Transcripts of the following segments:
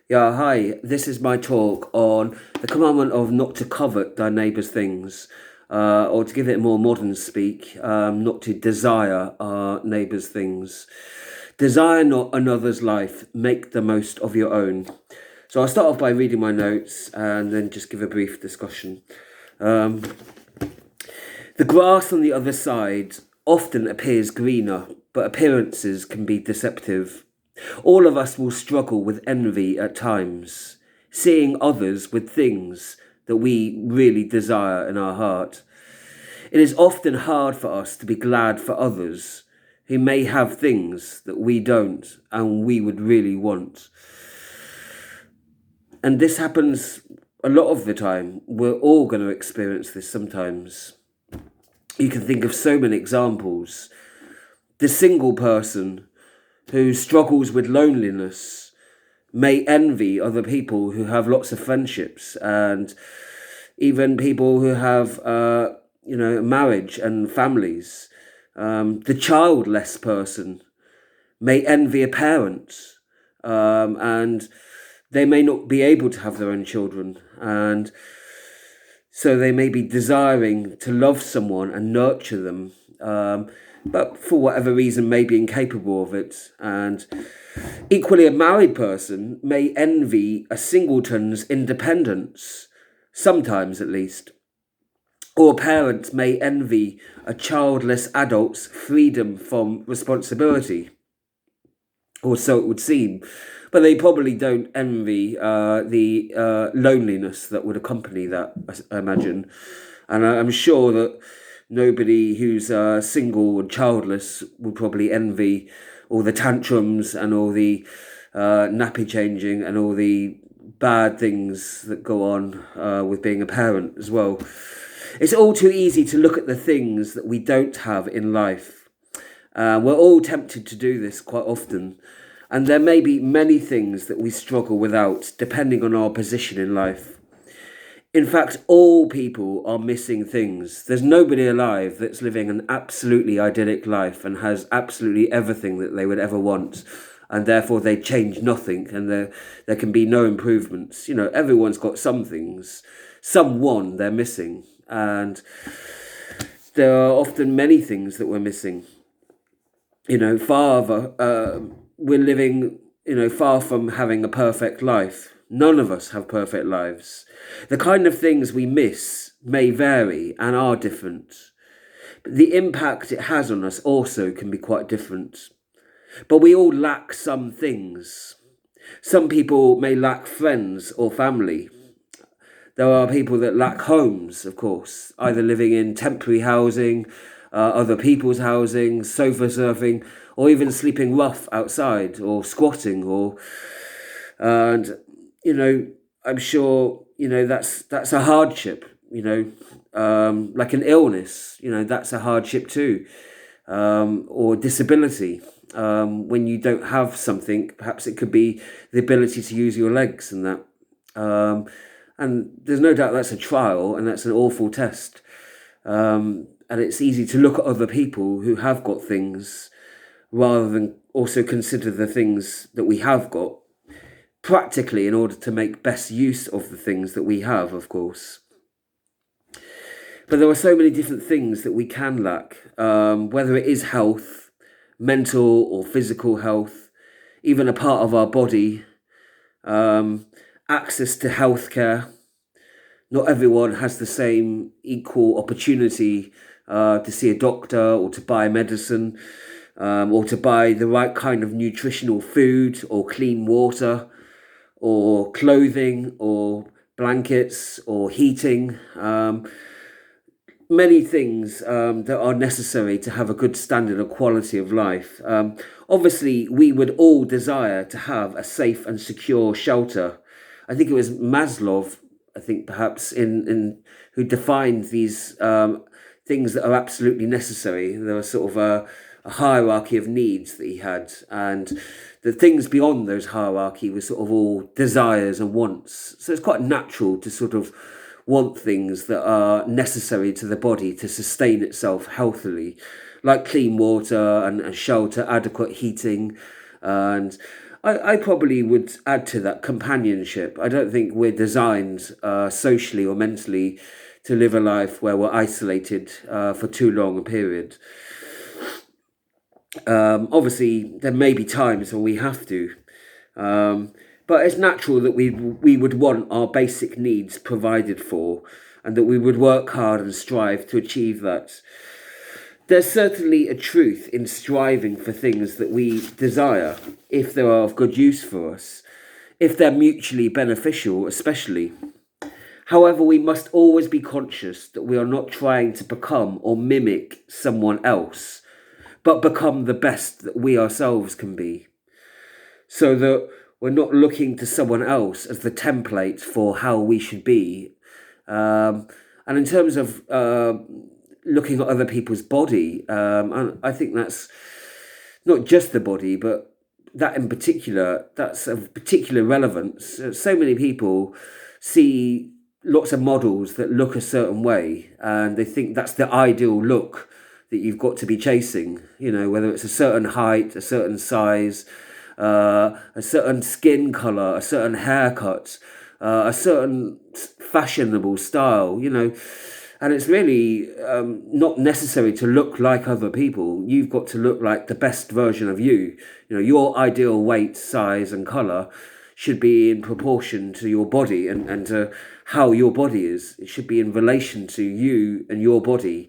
Yeah, hi. This is my talk on the commandment of not to covet thy neighbour's things, or to give it more modern speak, not to desire our neighbour's things. Desire not another's life, make the most of your own. So I'll start off by reading my notes and then just give a brief discussion. The grass on the other side often appears greener, but appearances can be deceptive. All of us will struggle with envy at times, seeing others with things that we really desire in our heart. It is often hard for us to be glad for others who may have things that we don't and we would really want. And this happens a lot of the time. We're all going to experience this sometimes. You can think of so many examples. The single person who struggles with loneliness may envy other people who have lots of friendships, and even people who have, marriage and families. The childless person may envy a parent, and they may not be able to have their own children, and so they may be desiring to love someone and nurture them, but for whatever reason may be incapable of it. And equally, a married person may envy a singleton's independence, sometimes at least. Or parents may envy a childless adult's freedom from responsibility, or so it would seem. But they probably don't envy the loneliness that would accompany that, I imagine. And I'm sure that nobody who's single and childless would probably envy all the tantrums and all the nappy changing and all the bad things that go on with being a parent as well. It's all too easy to look at the things that we don't have in life. We're all tempted to do this quite often. And there may be many things that we struggle without, depending on our position in life. In fact, all people are missing things. There's nobody alive that's living an absolutely idyllic life and has absolutely everything that they would ever want. And therefore they change nothing and there can be no improvements. You know, everyone's got some things. Someone they're missing. And there are often many things that we're missing. You know, we're living, far from having a perfect life. None of us have perfect lives. The kind of things we miss may vary and are different. But the impact it has on us also can be quite different. But we all lack some things. Some people may lack friends or family. There are people that lack homes, of course, either living in temporary housing, other people's housing, sofa surfing, or even sleeping rough outside or squatting, and I'm sure that's a hardship. Like an illness, that's a hardship too, or disability. When you don't have something, perhaps it could be the ability to use your legs and that. And there's no doubt that's a trial and that's an awful test. And it's easy to look at other people who have got things rather than also consider the things that we have got practically in order to make best use of the things that we have, of course. But there are so many different things that we can lack, whether it is health, mental or physical health, even a part of our body, access to healthcare. Not everyone has the same equal opportunity to see a doctor or to buy medicine, or to buy the right kind of nutritional food or clean water or clothing or blankets or heating. Many things that are necessary to have a good standard of quality of life. Obviously, we would all desire to have a safe and secure shelter. I think it was Maslow, I think perhaps, in who defined these things that are absolutely necessary. There was sort of a hierarchy of needs that he had, and the things beyond those hierarchy were sort of all desires and wants. So it's quite natural to sort of want things that are necessary to the body to sustain itself healthily, like clean water and shelter, adequate heating. And I probably would add to that companionship. I don't think we're designed socially or mentally to live a life where we're isolated for too long a period. Obviously, there may be times when we have to, but it's natural that we would want our basic needs provided for, and that we would work hard and strive to achieve that. There's certainly a truth in striving for things that we desire, if they are of good use for us, if they're mutually beneficial, especially. However, we must always be conscious that we are not trying to become or mimic someone else, but become the best that we ourselves can be, so that we're not looking to someone else as the template for how we should be. And in terms of looking at other people's body, and I think that's not just the body, but that in particular, that's of particular relevance. So many people see lots of models that look a certain way, and they think that's the ideal look that you've got to be chasing. You know, whether it's a certain height, a certain size, a certain skin color, a certain haircut, a certain fashionable style. You know, and it's really not necessary to look like other people. You've got to look like the best version of you. You know, your ideal weight, size, and color should be in proportion to your body and to how your body is. It should be in relation to you and your body,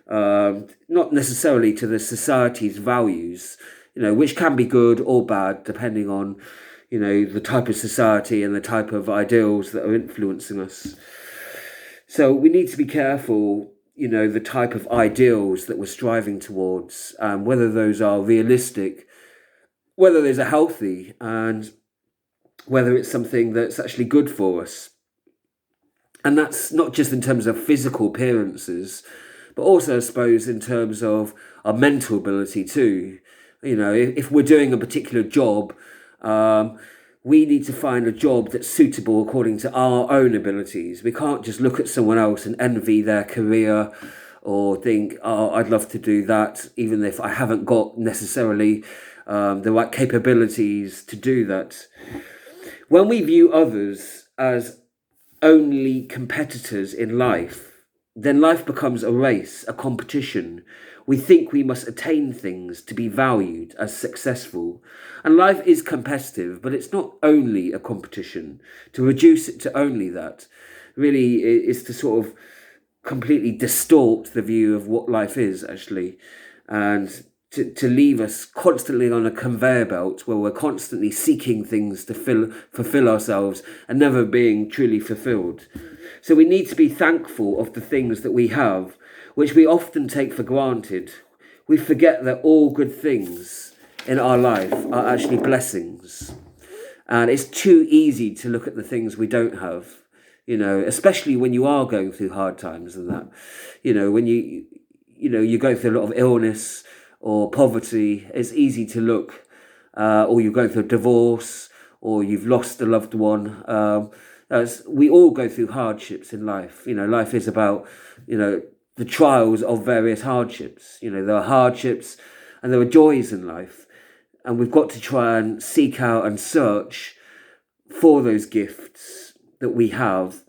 not necessarily to the society's values, you know, which can be good or bad depending on, you know, the type of society and the type of ideals that are influencing us. So we need to be careful, you know, the type of ideals that we're striving towards, whether those are realistic, whether those are healthy, and whether it's something that's actually good for us. And that's not just in terms of physical appearances, but also, I suppose, in terms of our mental ability too. You know, if we're doing a particular job, we need to find a job that's suitable according to our own abilities. We can't just look at someone else and envy their career or think, oh, I'd love to do that, even if I haven't got necessarily the right capabilities to do that. When we view others as only competitors in life, then life becomes a race, a competition. We think we must attain things to be valued as successful. And life is competitive, but it's not only a competition. To reduce it to only that really is to sort of completely distort the view of what life is, actually. And to leave us constantly on a conveyor belt where we're constantly seeking things to fulfill ourselves and never being truly fulfilled. So we need to be thankful of the things that we have, which we often take for granted. We forget that all good things in our life are actually blessings. And it's too easy to look at the things we don't have, you know, especially when you are going through hard times and that. You know, when you go through a lot of illness or poverty, it's easy to look, or you're going through a divorce, or you've lost a loved one. As we all go through hardships in life. You know, life is about, you know, the trials of various hardships. You know, there are hardships and there are joys in life. And we've got to try and seek out and search for those gifts that we have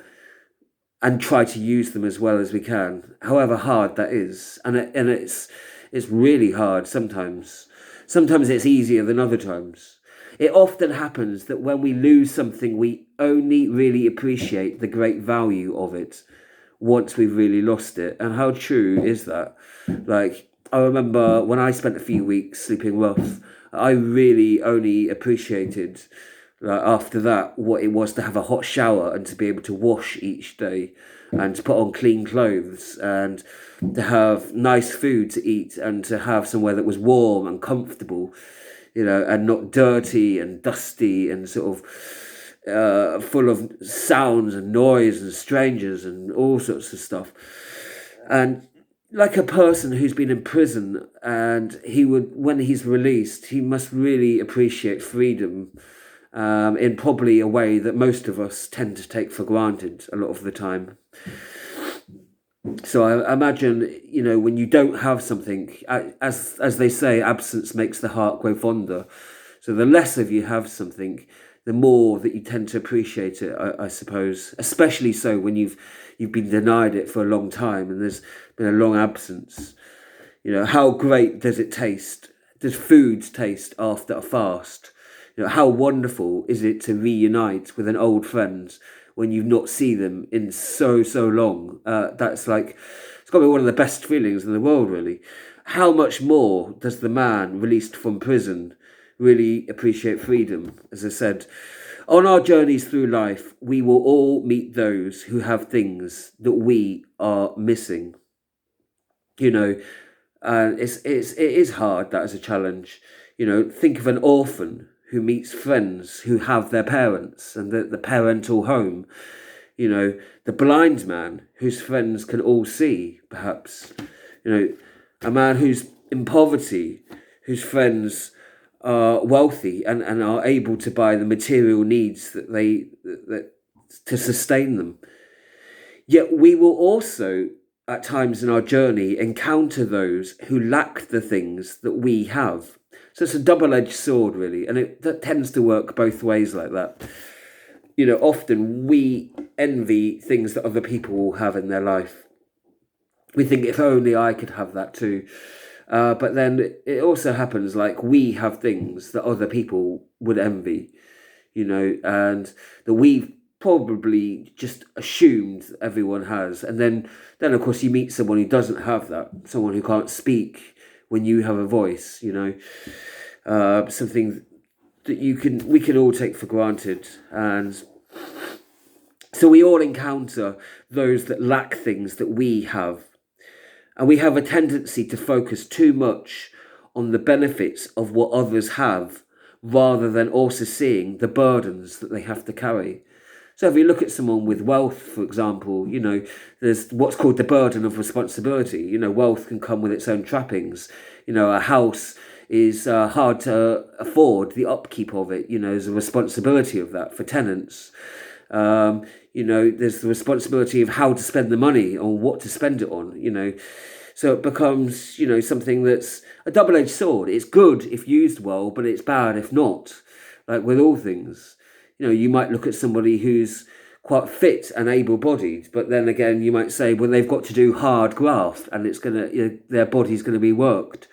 and try to use them as well as we can, however hard that is. And it's really hard sometimes. Sometimes it's easier than other times. It often happens that when we lose something, we only really appreciate the great value of it once we've really lost it. And how true is that? Like, I remember when I spent a few weeks sleeping rough, I really only appreciated, after that, what it was to have a hot shower and to be able to wash each day and to put on clean clothes and to have nice food to eat and to have somewhere that was warm and comfortable, you know, and not dirty and dusty and sort of full of sounds and noise and strangers and all sorts of stuff. And like a person who's been in prison, and when he's released, he must really appreciate freedom in probably a way that most of us tend to take for granted a lot of the time. So I imagine, you know, when you don't have something, as they say, absence makes the heart grow fonder. So the less of you have something, the more that you tend to appreciate it, I suppose. Especially so when you've been denied it for a long time and there's been a long absence. How great does it taste? Does food taste after a fast? How wonderful is it to reunite with an old friend when you've not seen them in so long? That's like, it's got to be one of the best feelings in the world, really. How much more does the man released from prison really appreciate freedom? As I said, on our journeys through life, we will all meet those who have things that we are missing. It is hard. That is a challenge. Think of an orphan who meets friends who have their parents and the parental home. The blind man whose friends can all see, perhaps. A man who's in poverty, whose friends are wealthy and are able to buy the material needs that to sustain them. Yet we will also, at times in our journey, encounter those who lack the things that we have. So it's a double-edged sword, really, and that tends to work both ways like that. Often we envy things that other people will have in their life. We think, if only I could have that too. But then it also happens like we have things that other people would envy, and that we've probably just assumed everyone has. And then of course you meet someone who doesn't have that, someone who can't speak when you have a voice, something that we can all take for granted. And so we all encounter those that lack things that we have. And we have a tendency to focus too much on the benefits of what others have, rather than also seeing the burdens that they have to carry. So if you look at someone with wealth, for example, there's what's called the burden of responsibility. Wealth can come with its own trappings. A house is hard to afford. The upkeep of it, is a responsibility of that for tenants. There's the responsibility of how to spend the money or what to spend it on, So it becomes, something that's a double-edged sword. It's good if used well, but it's bad if not, like with all things. You might look at somebody who's quite fit and able-bodied, but then again, you might say, well, they've got to do hard graft and it's going to, their body's going to be worked.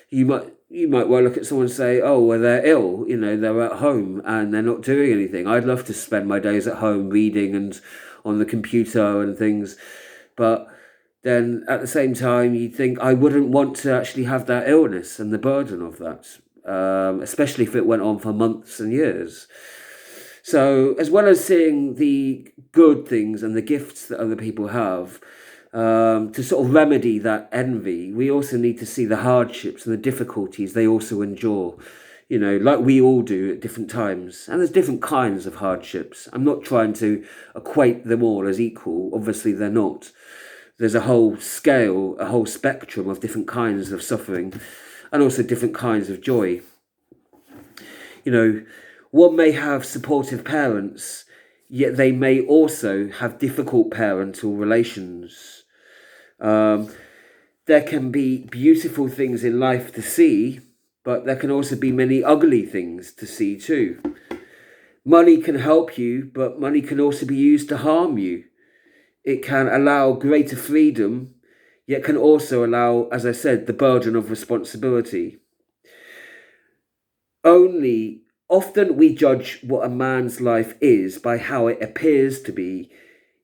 You might well look at someone and say, oh, well, they're ill, they're at home and they're not doing anything. I'd love to spend my days at home reading and on the computer and things. But then at the same time, you'd think, I wouldn't want to actually have that illness and the burden of that, especially if it went on for months and years. So as well as seeing the good things and the gifts that other people have, to sort of remedy that envy, we also need to see the hardships and the difficulties they also endure, like we all do at different times. And there's different kinds of hardships. I'm not trying to equate them all as equal. Obviously, they're not. There's a whole scale, a whole spectrum of different kinds of suffering and also different kinds of joy. One may have supportive parents, yet they may also have difficult parental relations. There can be beautiful things in life to see, but there can also be many ugly things to see too. Money can help you, but money can also be used to harm you. It can allow greater freedom, yet can also allow, as I said, the burden of responsibility. Often we judge what a man's life is by how it appears to be,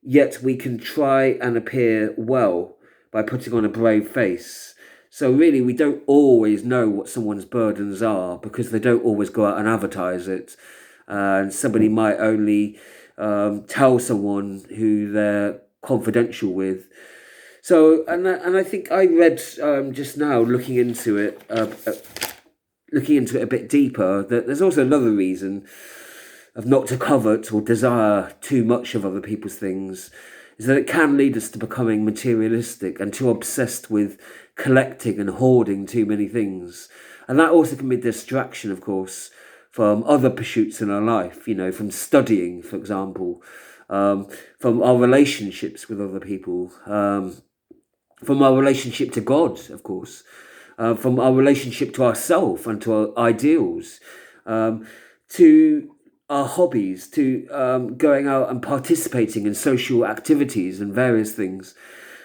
yet we can try and appear well by putting on a brave face. So really, we don't always know what someone's burdens are because they don't always go out and advertise it. And somebody might only tell someone who they're confidential with. So, and I think I read just now, looking into it a bit deeper, that there's also another reason of not to covet or desire too much of other people's things, is that it can lead us to becoming materialistic and too obsessed with collecting and hoarding too many things. And that also can be a distraction, of course, from other pursuits in our life, from studying, for example, from our relationships with other people, from our relationship to God, of course, from our relationship to ourselves and to our ideals. to our hobbies, to going out and participating in social activities and various things.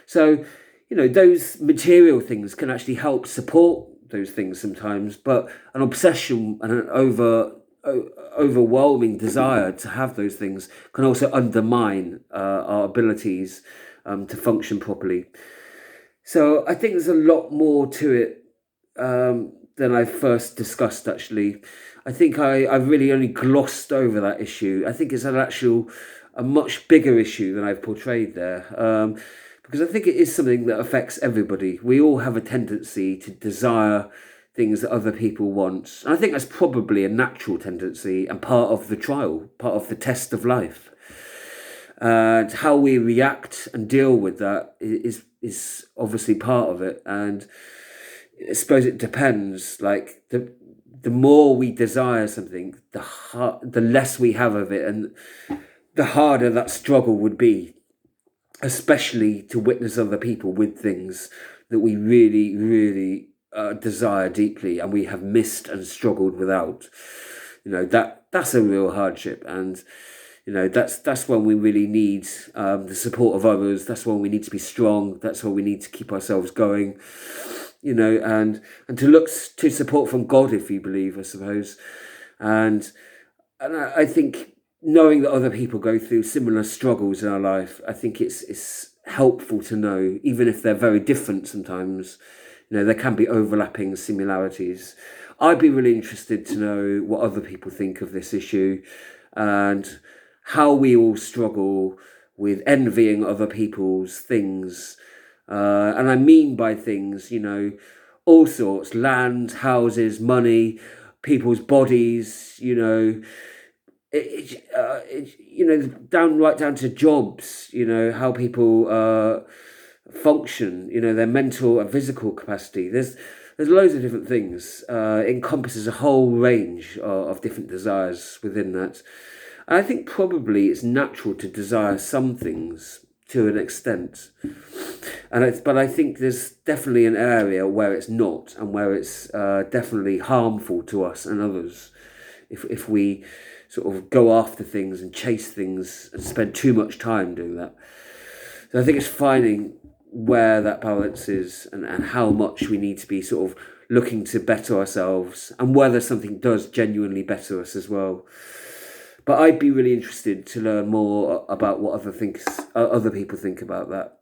So, those material things can actually help support those things sometimes, but an obsession and an overwhelming desire to have those things can also undermine our abilities to function properly. So I think there's a lot more to it than I first discussed, actually. I think I've really only glossed over that issue. I think it's a much bigger issue than I've portrayed there. Because I think it is something that affects everybody. We all have a tendency to desire things that other people want. And I think that's probably a natural tendency and part of the trial, part of the test of life. And how we react and deal with that is obviously part of it. And I suppose it depends. Like the more we desire something, the less we have of it, and the harder that struggle would be, especially to witness other people with things that we really, really desire deeply, and we have missed and struggled without. That's a real hardship, and that's when we really need the support of others. That's when we need to be strong. That's when we need to keep ourselves going. And to look to support from God, if you believe, I suppose. And I think knowing that other people go through similar struggles in our life, I think it's helpful to know, even if they're very different sometimes. There can be overlapping similarities. I'd be really interested to know what other people think of this issue and how we all struggle with envying other people's things. And I mean by things, all sorts: land, houses, money, people's bodies, right down to jobs, how people function, their mental and physical capacity. There's loads of different things. It encompasses a whole range of different desires within that. And I think probably it's natural to desire some things to an extent. But I think there's definitely an area where it's not, and where it's definitely harmful to us and others if we sort of go after things and chase things and spend too much time doing that. So I think it's finding where that balance is, and how much we need to be sort of looking to better ourselves, and whether something does genuinely better us as well. But I'd be really interested to learn more about what other people think about that.